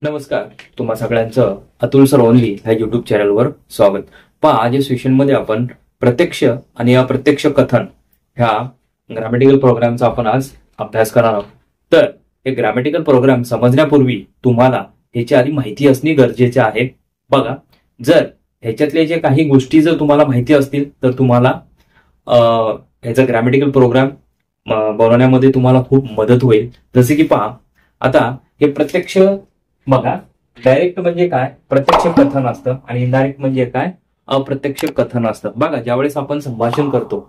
नमस्कार. तुम्हा सगळ्यांचं अतुल सर ओनली ह्या युट्यूब चॅनलवर स्वागत. आज या सेशनमध्ये आपण प्रत्यक्ष आणि अप्रत्यक्ष कथन ह्या ग्रामॅटिकल प्रोग्रामचा आपण आज अभ्यास करणार आहोत. तर हे ग्रामॅटिकल प्रोग्राम समजण्यापूर्वी तुम्हाला ह्याची आधी माहिती असणे गरजेचे आहे. बघा, जर ह्याच्यातले जे काही गोष्टी जर तुम्हाला माहिती असतील तर तुम्हाला ह्याचा ग्रामॅटिकल प्रोग्राम बनवण्यामध्ये तुम्हाला खूप मदत होईल. जसे की पहा, आता हे प्रत्यक्ष बघा, डायरेक्ट म्हणजे काय, प्रत्यक्ष कथन असतं आणि इनडायरेक्ट म्हणजे काय, अप्रत्यक्ष कथन असतं. बघा, ज्यावेळेस आपण संभाषण करतो,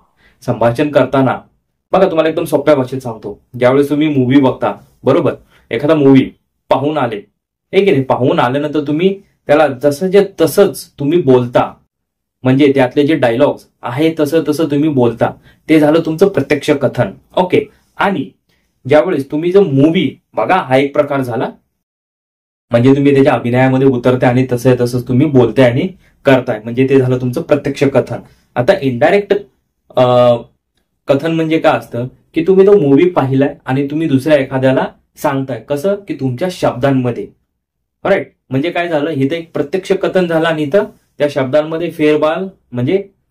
संभाषण करताना बघा तुम्हाला एकदम सोप्या भाषेत सांगतो. ज्यावेळेस तुम्ही मूवी बघता, बरोबर, एखादा मूवी पाहून आले, हे की नाही, पाहून आल्यानंतर तुम्ही त्याला जसं जे तसंच तुम्ही बोलता, म्हणजे त्यातले जे डायलॉग्स आहे तसं तसं तुम्ही बोलता, ते झालं तुमचं प्रत्यक्ष कथन. ओके. आणि ज्यावेळेस तुम्ही जर मूवी बघा, हा एक प्रकार झाला, म्हणजे तुम्ही त्याच्या अभिनयामध्ये उतरताय आणि तसंच तुम्ही बोलताय आणि करताय, म्हणजे ते झालं तुमचं प्रत्यक्ष कथन. आता इनडायरेक्ट कथन म्हणजे काय असतं की तुम्ही तो मूवी पाहिलाय आणि तुम्ही दुसऱ्या एखाद्याला सांगताय, कसं की तुमच्या शब्दांमध्ये. राईट. म्हणजे काय झालं, इथं एक प्रत्यक्ष कथन झालं आणि इथं त्या शब्दांमध्ये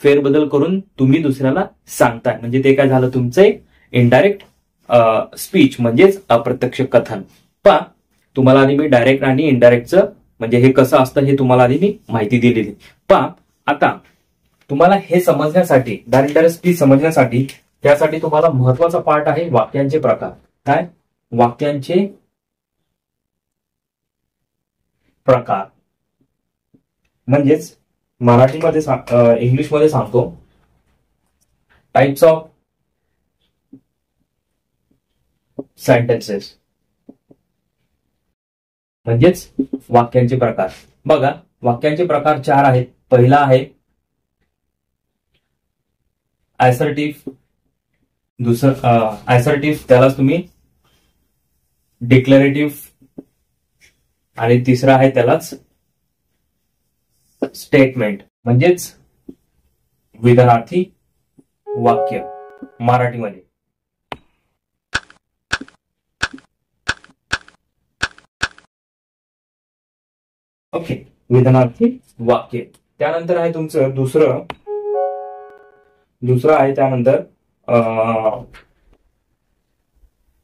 फेरबदल करून तुम्ही दुसऱ्याला सांगताय, म्हणजे ते काय झालं, तुमचं एक इनडायरेक्ट स्पीच म्हणजेच अप्रत्यक्ष कथन. पहा, तुम्हाला आधी मी डायरेक्ट आणि इनडायरेक्टचं म्हणजे हे कसं असतं हे तुम्हाला आधी मी माहिती दिलेली. पहा, आता तुम्हाला हे समजण्यासाठी, डायरेक्ट स्पीच समजण्यासाठी, त्यासाठी तुम्हाला महत्वाचा पार्ट आहे वाक्यांचे प्रकार. काय? वाक्यांचे प्रकार. म्हणजेच मराठीमध्ये इंग्लिशमध्ये सांगतो, टाइप्स ऑफ सेंटेन्सेस, म्हणजेच वाक्यांचे प्रकार. बघा, वाक्यांचे प्रकार 4 आहेत. पहिला आहे ऍसर्टिव्ह, दुसरं ऍसर्टिव्ह, त्यालाच तुम्ही डिक्लेरेटिव्ह, आणि तिसरा आहे त्यालाच स्टेटमेंट, म्हणजेच विधानार्थी वाक्य मराठीमध्ये. ओके, विधानार्थी वाक्य. त्यानंतर आहे तुमचं दुसरं आहे त्यानंतर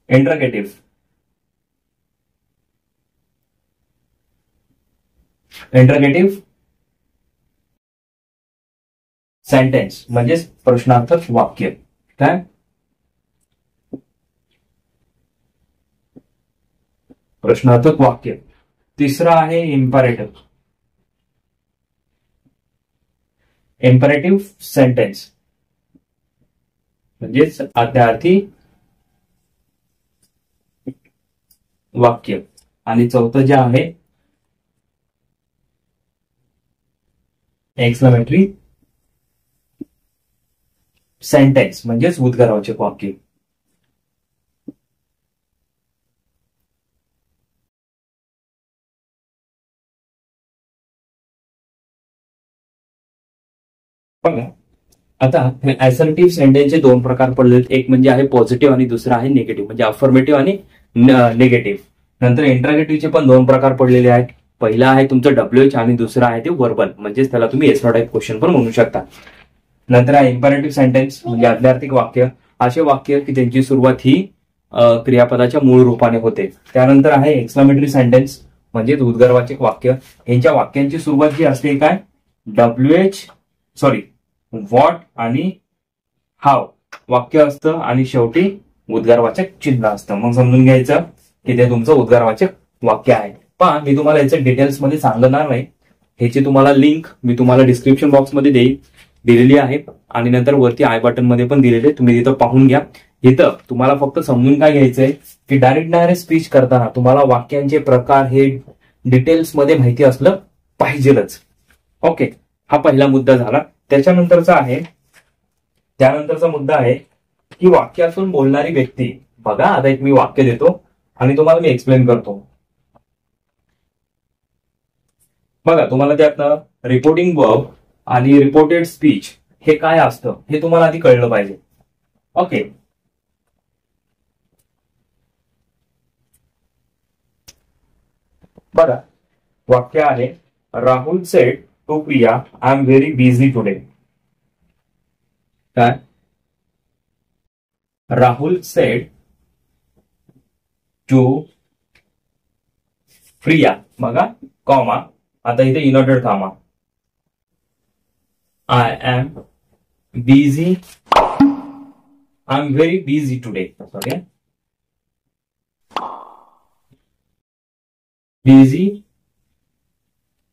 इंटरगेटिव्ह. सेंटेन्स म्हणजेच प्रश्नार्थक वाक्य. काय? प्रश्नार्थक वाक्य. तिसरा आहे इम्परेटिव्ह सेंटेन्स, म्हणजेच आज्ञार्थी वाक्य. आणि चौथं जे आहे एक्सक्लेमेटरी सेंटेन्स, म्हणजेच उद्गारवाचक वाक्य. बघा, आता ऍसर्टिव्ह सेंटेन्सचे 2 प्रकार पडले. एक म्हणजे आहे पॉझिटिव्ह आणि दुसरा आहे निगेटिव्ह, म्हणजे अफर्मेटिव्ह आणि निगेटिव्ह. नंतर इंटरगेटिव्हचे पण 2 प्रकार पडलेले आहेत. पहिला आहे तुमचं WH आणि दुसरा आहे ते वर्बल, म्हणजेच त्याला तुम्ही एसओ टाईप क्वेश्चन पण म्हणू शकता. नंतर आहे इम्परेटिव्ह सेंटेन्स, म्हणजे आज्ञार्थी वाक्य. असे वाक्य की त्यांची सुरुवात ही क्रियापदाच्या मूळ रूपाने होते. त्यानंतर आहे एक्सक्लेमेटरी सेंटेन्स, म्हणजेच उद्गारवाचक वाक्य. यांच्या वाक्यांची सुरुवात जी असते काय, व्हॉट आणि हाव वाक्य असतं आणि शेवटी उद्गारवाचक चिन्ह असतं. मग समजून घ्यायचं की ते तुमचं उद्गारवाचक वाक्य आहे. पहा, मी तुम्हाला याचं डिटेल्स मध्ये सांगणार नाही. ह्याची तुम्हाला लिंक मी तुम्हाला डिस्क्रिप्शन बॉक्समध्ये दिलेली आहे आणि नंतर वरती आय बटन मध्ये पण दिलेले, तुम्ही तिथं पाहून घ्या. इथं तुम्हाला फक्त समजून काय घ्यायचंय की डायरेक्ट स्पीच करताना तुम्हाला वाक्यांचे प्रकार हे डिटेल्स मध्ये माहिती असलं पाहिजेलच. ओके, हा पहिला मुद्दा झाला. त्यानंतरचा मुद्दा आहे की वाक्यातून बोलणारी व्यक्ती. बघा, आता एक मी वाक्य देतो आणि तुम्हाला मी एक्सप्लेन करतो. बघा, तुम्हाला त्यातनं रिपोर्टिंग वर्ब आणि रिपोर्टेड स्पीच हे काय असतं हे तुम्हाला आधी कळलं पाहिजे. ओके, बघा, वाक्य आहे Rahul said to Priya I am very busy today. काय? राहुल सेड टू प्रिया, बघा कॉमा, आता इथे inverted comma, I am busy, I am very busy today. Okay, busy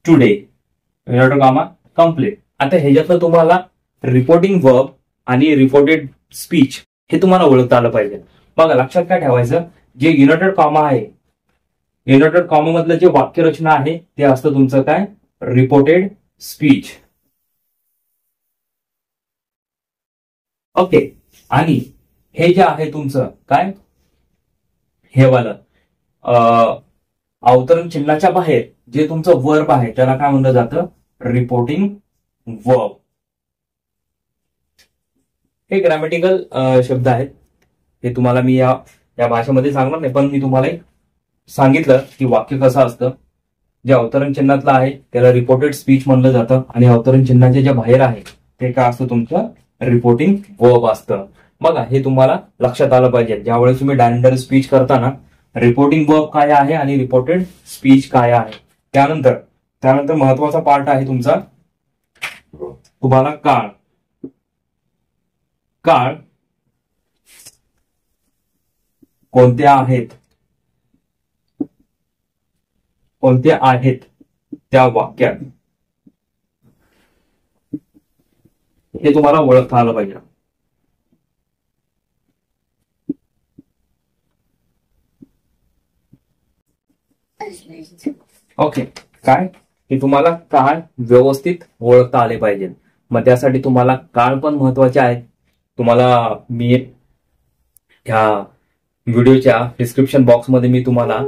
today, inverted comma, complete. आता ह्याच्यातनं तुम्हाला रिपोर्टिंग वर्ब आणि रिपोर्टेड स्पीच हे तुम्हाला ओळखता आलं पाहिजे. बघा, लक्षात काय ठेवायचं, जे इनवर्टेड कॉमा आहे, इनवर्टेड कॉमा मधलं जे वाक्यरचना आहे ते असतं तुमचं काय, रिपोर्टेड स्पीच. ओके, आणि हे जे आहे तुमचं काय, हे वालं अवतरण चिन्हाच्या बाहेर जे तुमचं वर्ब आहे त्याला काय म्हणलं जातं, रिपोर्टिंग वर्ब. हे ग्रॅमॅटिकल शब्द आहेत, हे तुम्हाला मी या भाषेमध्ये सांगणार नाही, पण मी तुम्हाला सांगितलं की वाक्य कसं असतं. जे अवतरण चिन्हातलं आहे त्याला रिपोर्टेड स्पीच म्हणलं जातं, आणि अवतरण चिन्हाच्या ज्या बाहेर आहे ते काय असतं, तुमचं रिपोर्टिंग वर्ब असतं. बघा, हे तुम्हाला लक्षात आलं पाहिजे ज्यावेळेस तुम्ही डायरेक्ट स्पीच करताना रिपोर्टिंग वर्ब काय आहे आणि रिपोर्टेड स्पीच काय आहे. त्यानंतर महत्वाचा पार्ट आहे तुमचा, तुम्हाला काळ कोणते आहेत त्या वाक्यात हे तुम्हाला ओळखता आलं पाहिजे. ओके, काय, की तुम्हाला काळ व्यवस्थित ओळखता आले पाहिजे. मग त्यासाठी तुम्हाला काळ पण महत्वाचे आहे. तुम्हाला मी ह्या व्हिडिओच्या डिस्क्रिप्शन बॉक्समध्ये मी तुम्हाला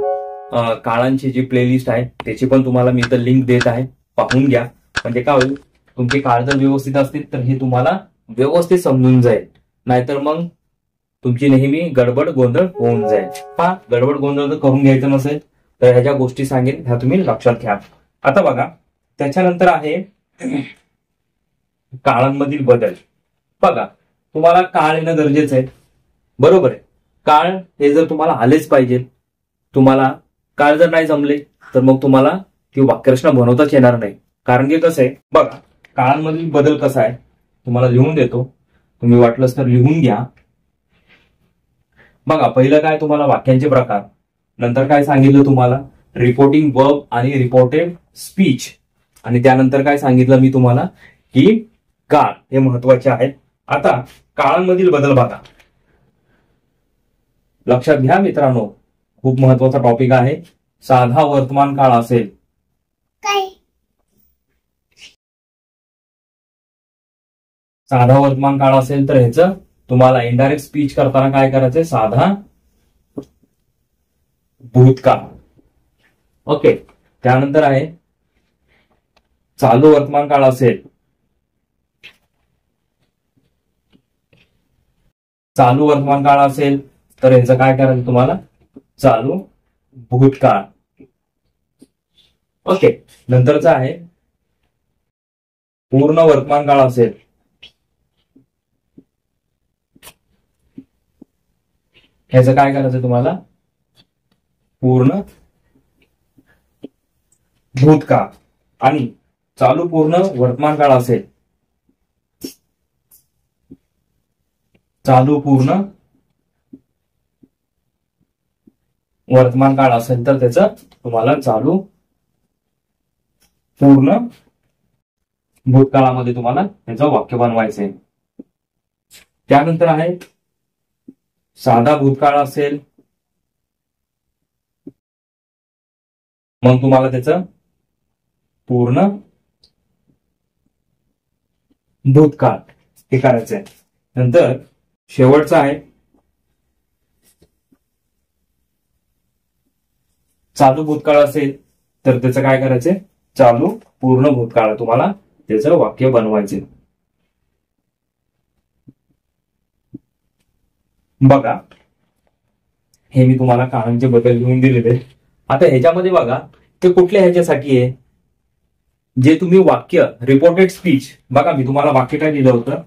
काळांची जी प्लेलिस्ट आहे त्याची पण तुम्हाला मी इथं लिंक देत आहे, पाहून घ्या. म्हणजे काय होईल, तुमचे काळ जर व्यवस्थित असतील तर हे तुम्हाला व्यवस्थित समजून जाईल, नाहीतर मग तुमची नेहमी गडबड गोंधळ होऊन जाईल. गडबड गोंधळ जर करून घ्यायचं नसेल तर ह्या ज्या गोष्टी सांगेन ह्या तुम्ही लक्षात घ्या. आता बघा, त्याच्यानंतर आहे काळांमधील बदल. बघा, तुम्हाला काळ येणं गरजेचं आहे, बरोबर आहे. काळ हे जर तुम्हाला आलेच पाहिजे, तुम्हाला काळ जर नाही जमले तर मग तुम्हाला ती वाक्यरचना बनवताच येणार नाही. कारण की कसं आहे, बघा, काळांमधील बदल कसा आहे तुम्हाला लिहून देतो, तुम्ही वाटलंच तर लिहून घ्या. बघा, पहिलं काय, तुम्हाला वाक्यांचे प्रकार, नंतर काय सांगितलं तुम्हाला, रिपोर्टिंग वर्ब आणि रिपोर्टेड स्पीच, आणि त्यानंतर काय सांगितलं मी तुम्हाला की काळ हे महत्वाचे आहेत. आता काळांमधील बदल बघा, लक्षात घ्या मित्रांनो, खूप महत्वाचा टॉपिक आहे. साधा वर्तमान काळ असेल, साधा वर्तमान काळ असेल तर ह्याचं तुम्हाला इनडायरेक्ट स्पीच करताना काय करायचंय, साधा भूतकाळ. ओके, त्यानंतर आहे चालू वर्तमान काळ असेल, चालू वर्तमान काळ असेल तर ह्याचं काय करायचं तुम्हाला, चालू भूतकाळ. ओके, नंतरचा आहे पूर्ण वर्तमान काळ असेल, ह्याचं काय करायचं तुम्हाला, पूर्ण भूतकाळ. आणि चालू पूर्ण वर्तमान काळ असेल, चालू पूर्ण वर्तमान काळ असेल तर त्याचं तुम्हाला चालू पूर्ण भूतकाळामध्ये तुम्हाला त्याचं वाक्य बनवायचंय. त्यानंतर आहे साधा भूतकाळ असेल, मग तुम्हाला त्याचं पूर्ण भूतकाळ हे करायचंय. नंतर शेवटचं आहे चालू भूतकाळ असेल तर त्याचं काय करायचंय, चालू पूर्ण भूतकाळ तुम्हाला त्याचं वाक्य बनवायचे. बघा, हे मी तुम्हाला काळांचे बदल लिहून दिलेले. आता ह्याच्यामध्ये बघा, ते कुठल्या ह्याच्यासाठी आहे, जे तुम्ही वाक्य रिपोर्टेड स्पीच, बघा मी तुम्हाला वाक्य काय दिलं होतं,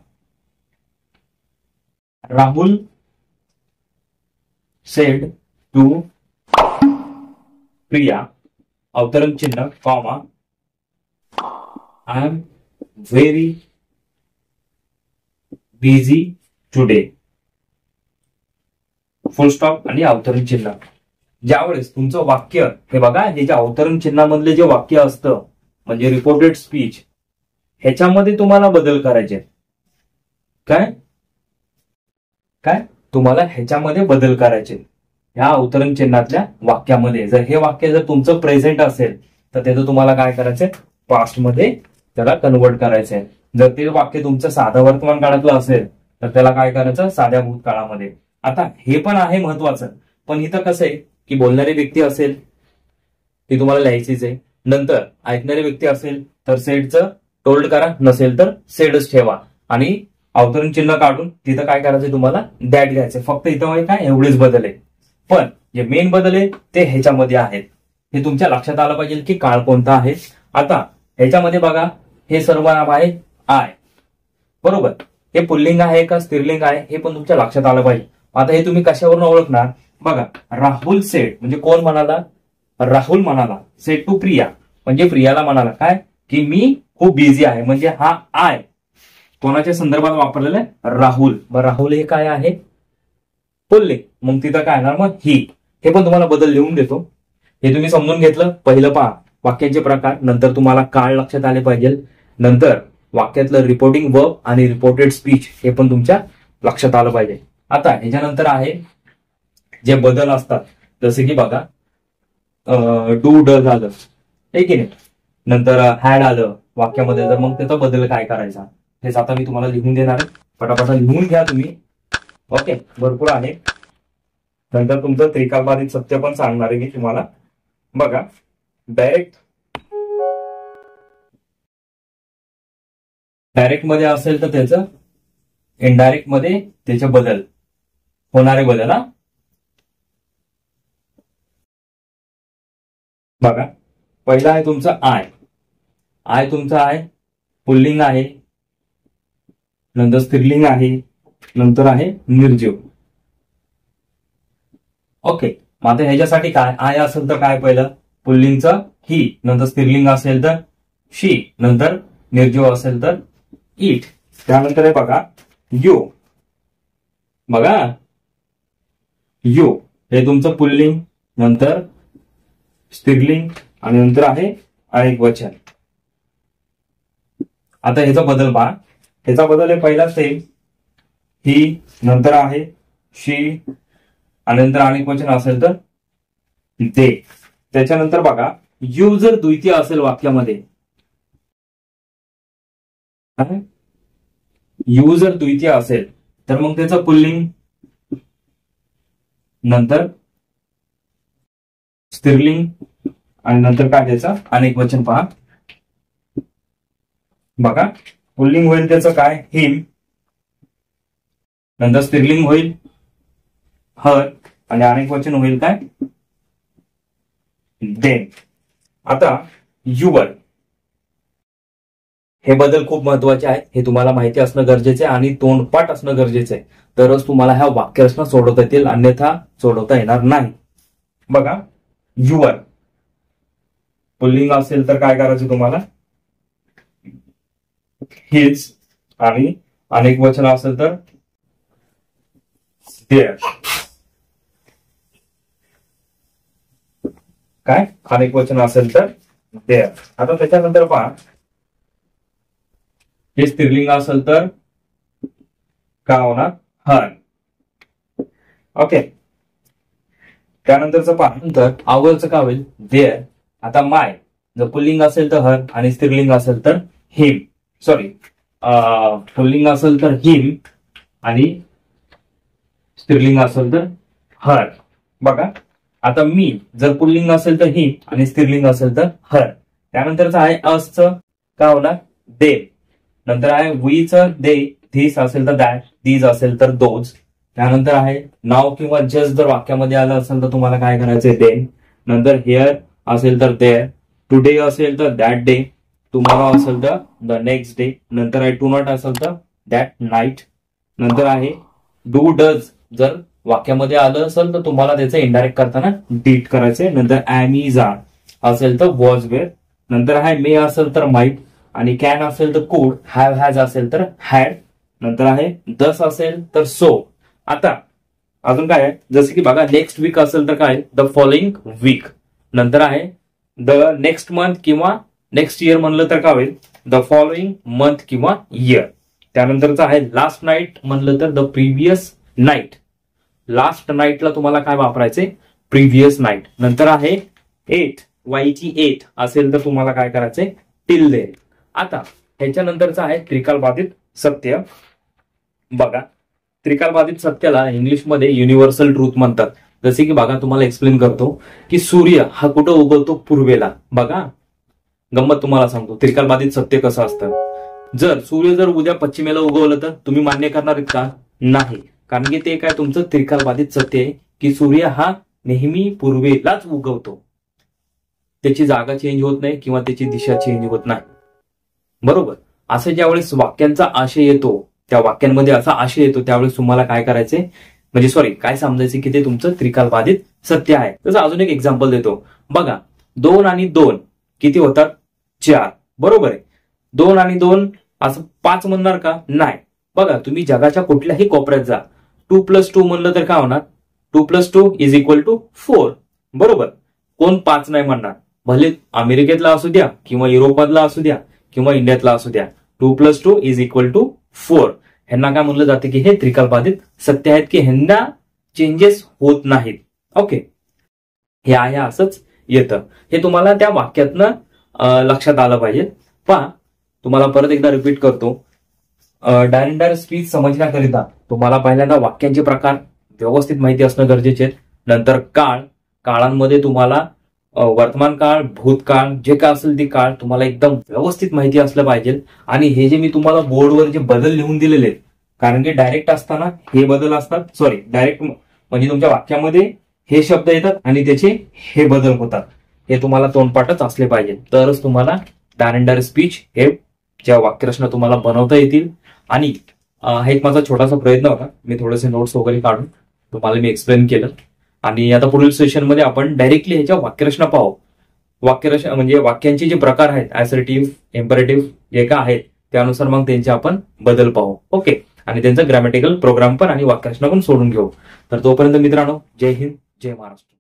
राहुल सेड टू प्रिया अवतरण चिन्ह comma I am very busy today full stop आणि अवतरण चिन्ह. ज्यावेळेस तुमचं वाक्य हे बघा, हे जे अवतरण चिन्हामधले जे वाक्य असतं म्हणजे रिपोर्टेड स्पीच, ह्याच्यामध्ये तुम्हाला बदल करायचे. काय काय तुम्हाला ह्याच्यामध्ये बदल करायचे, ह्या अवतरण चिन्हातल्या वाक्यामध्ये. जर हे वाक्य जर तुमचं प्रेझेंट असेल तर त्याचं तुम्हाला काय करायचंय, पास्ट मध्ये त्याला कन्वर्ट करायचंय. जर ते वाक्य तुमचं साधं वर्तमान काळातलं असेल तर त्याला काय करायचं, साध्या भूतकाळामध्ये. आता हे पण आहे महत्वाचं, पण इथं कसं आहे की बोलणारी व्यक्ती असेल ती तुम्हाला लिहायचीच आहे. नंतर ऐकणारी व्यक्ती असेल तर सेडचं टोल्ड करा, नसेल तर सेडच ठेवा आणि अवतरण चिन्ह काढून तिथं काय करायचं, तुम्हाला दॅट घ्यायचं. फक्त इथं काय एवढेच बदल आहे, पण जे मेन बदल आहे ते ह्याच्यामध्ये आहेत. हे तुमच्या लक्षात आलं पाहिजे की काळ कोणता आहे. आता ह्याच्यामध्ये बघा, हे सर्व नाम आहे आय, बरोबर. हे पुल्लिंग आहे का स्त्रीलिंग आहे हे पण तुमच्या लक्षात आलं पाहिजे. आता हे तुम्ही कशावरून ओळखणार, बघा राहुल सेड म्हणजे कोण म्हणाला, राहुल म्हणाला. सेड टू प्रिया म्हणजे प्रियाला म्हणाला काय की मी खूप बिझी आहे, म्हणजे हा आय कोणाच्या संदर्भात वापरलेला आहे, राहुल. मग राहुल हे काय आहे, पुल्लिंग. मग तिथं काय येणार, मग ही. हे पण तुम्हाला बदल लिहून देतो. हे तुम्ही समजून घेतलं. पहिलं पहा वाक्यांचे प्रकार, नंतर तुम्हाला काळ लक्षात आले पाहिजे, नंतर वाक्यातलं रिपोर्टिंग वर्ब आणि रिपोर्टेड स्पीच हे पण तुमच्या लक्षात आलं पाहिजे. आता ह्याच्यानंतर आहे जे बदल असतात, जसे की बघा डू ड झालं, हे की नाही, नंतर हॅड आलं वाक्यामध्ये, तर मग त्याचा बदल काय करायचा हेच आता मी तुम्हाला लिहून देणार आहे. पटापटा लिहून घ्या तुम्ही. ओके, भरपूर आहे. नंतर तुमचं त्रिकालबाधित सत्य पण सांगणार आहे मी तुम्हाला. बघा डायरेक्ट मध्ये असेल तर त्याचं, इनडायरेक्ट मध्ये त्याचे बदल, होणारे बदल. हा बघा, पहिला आहे तुमचं आय. आय तुमचं आहे पुल्लिंग आहे, नंतर स्त्रीलिंग आहे, नंतर आहे निर्जीव. ओके, मग आता ह्याच्यासाठी काय, आय असेल तर काय पहिलं पुल्लिंगचं ही, नंतर स्त्रीलिंग असेल तर शी, नंतर निर्जीव असेल तर इट. त्यानंतर आहे बघा यू. बघा यू हे तुमचं पुल्लिंग, नंतर स्त्रीलिंग आणि नंतर आहे अनेक वचन. आता ह्याचा बदल पहा. ह्याचा बदल आहे पहिला सेम ही, नंतर आहे शी आणि नंतर अनेक वचन असेल तर दे. त्याच्यानंतर बघा यू जर द्वितीय असेल वाक्यामध्ये, यू जर द्वितीय असेल तर मग त्याचं पुल्लिंग, नंतर स्त्रीलिंग आणि नंतर काय त्याचं अनेक वचन. पहा बघा, पुल्लिंग होईल त्याचं काय हिम, नंतर स्त्रीलिंग होईल हर आणि अनेक वचन होईल काय देन. आता युवर हे बदल खूप महत्वाचे आहेत, हे तुम्हाला माहिती असणं गरजेचं आहे आणि तोंडपाठ असणं गरजेचं आहे, तरच तुम्हाला ह्या वाक्यरचना सोडवता येतील, अन्यथा सोडवता येणार नाही. बघा युवर पुल्लिंग असेल तर काय करायचं तुम्हाला हिज आणि अनेक वचन असेल तर देअर. काय अनेक वचन असेल तर देअर. आता त्याच्यानंतर पहा, हे स्त्रीलिंग असेल तर काय होणार हर. ओके, त्यानंतरचं पहा, नंतर आवरचं काय होईल देअर. आता माय जर पुल्लिंग असेल तर हर आणि स्त्रीलिंग असेल तर हिम, सॉरी पुल्लिंग असेल तर हिम आणि स्त्रीलिंग असेल तर हर. बघा आता मी जर पुल्लिंग असेल तर ही आणि स्त्रीलिंग असेल तर हर. त्यानंतरचं आहे असचं काय होणार दे. नंतर आहे वीचं दे, धीस असेल तर दॅट, दीज असेल तर दोज. त्यानंतर आहे नाव किंवा जस्ट जर वाक्यामध्ये आलं असेल तर तुम्हाला काय करायचंय देन. नंतर हेअर असेल तर देअर, टुडे असेल तर दॅट डे, टुमॉरो असेल तर द नेक्स्ट डे, नंतर आहे टू नॉट असेल तर दॅट नाईट, नंतर आहे डू डज जर वाक्यामध्ये आलं असेल तर तुम्हाला त्याचं इनडायरेक्ट करताना डीड करायचंय, नंतर ॲम इज आर असेल तर वॉज वेअर, नंतर आहे मे असेल तर माईट, आणि कॅन असेल तर कुड, हॅव हॅज असेल तर हॅड, नंतर आहे दस असेल तर सो. आता अजून काय आहे, जसं की बघा नेक्स्ट वीक असेल तर काय द फॉलोइंग वीक, नंतर आहे द नेक्स्ट मंथ किंवा नेक्स्ट इयर म्हणलं तर काय होईल द फॉलोइंग मंथ किंवा इयर. त्यानंतरचं आहे लास्ट नाईट म्हणलं तर द प्रिव्हियस नाईट, लास्ट नाईटला तुम्हाला काय वापरायचे प्रिव्हियस नाईट. नंतर आहे एट, वाईची एट असेल तर तुम्हाला काय करायचंय टिल देन. आता ह्याच्यानंतरचं आहे त्रिकालबाधित सत्य. बघा त्रिकालबाधित सत्याला इंग्लिशमध्ये युनिव्हर्सल ट्रूथ म्हणतात. जसे की बघा तुम्हाला एक्सप्लेन करतो की सूर्य हा कुठं उगवतो पूर्वेला. बघा गंमत तुम्हाला सांगतो त्रिकालबाधित सत्य कसं असतं. जर सूर्य जर उद्या पश्चिमेला उगवलं तर तुम्ही मान्य करणार आहेत का? नाही, कारण की ते काय तुमचं त्रिकालबाधित सत्य आहे की सूर्य हा नेहमी पूर्वेलाच उगवतो, त्याची जागा चेंज होत नाही किंवा त्याची दिशा चेंज होत नाही. बरोबर. असं ज्यावेळेस वाक्यांचा आशय येतो, त्या वाक्यांमध्ये असा आशय येतो त्यावेळेस तुम्हाला काय करायचंय म्हणजे सॉरी काय समजायचं की ते तुमचं त्रिकालबाधित सत्य आहे. तसं अजून एक एक्झाम्पल देतो. बघा 2 आणि 2 किती होतात 4. बरोबर आहे. 2 आणि 2 असं 5 म्हणणार का? नाही. बघा तुम्ही जगाच्या कुठल्याही कोपऱ्यात जा, 2 + 2 म्हणलं तर काय होणार 2 + 2 = 4. बरोबर. कोण 5 नाही म्हणणार, भले अमेरिकेतला असू द्या किंवा युरोपातला असू द्या किंवा इंडियातला असू द्या. 2 + 2 = 4. ह्यांना काय म्हणलं जाते की हे त्रिकालबाधित सत्य आहेत की ह्यांना चेंजेस होत नाहीत. ओके, हे आहे असंच येतं. हे तुम्हाला त्या वाक्यातनं लक्षात आलं पाहिजे. पहा तुम्हाला परत एकदा रिपीट करतो. डायरेक्ट स्पीच समजण्याकरिता तुम्हाला पहिल्यांदा वाक्यांचे प्रकार व्यवस्थित माहिती असणं गरजेचे आहे. नंतर काळ, काळांमध्ये तुम्हाला वर्तमान काळ, भूतकाळ जे काय असेल ते काळ तुम्हाला एकदम व्यवस्थित माहिती असलं पाहिजे. आणि हे जे मी तुम्हाला बोर्डवर जे बदल लिहून दिलेले आहेत, कारण की डायरेक्ट असताना हे बदल असतात, सॉरी डायरेक्ट म्हणजे तुमच्या वाक्यामध्ये हे शब्द येतात आणि त्याचे हे बदल होतात. हे तुम्हाला तोंडपाठच असले पाहिजे, तरच तुम्हाला डायरेक्ट स्पीच हे ज्या वाक्यरचना तुम्हाला बनवता येतील. आणि हा एक माझा छोटासा प्रयत्न होता. मी थोडेसे नोट्स वगैरे काढून तुम्हाला मी एक्सप्लेन केलं. आणि आता पुढील सेशनमध्ये आपण डायरेक्टली ह्याच्या वाक्यरचना पाहू. वाक्यरचना म्हणजे वाक्यांचे जे प्रकार आहेत ऍसर्टिव्ह, इम्परेटिव्ह जे काय आहेत त्यानुसार मग त्यांचे आपण बदल पाहू. ओके, आणि त्यांचा ग्रॅमॅटिकल प्रोग्राम पण आणि वाक्यरचना पण सोडून घेऊ. तर तोपर्यंत मित्रांनो, जय हिंद, जय महाराष्ट्र.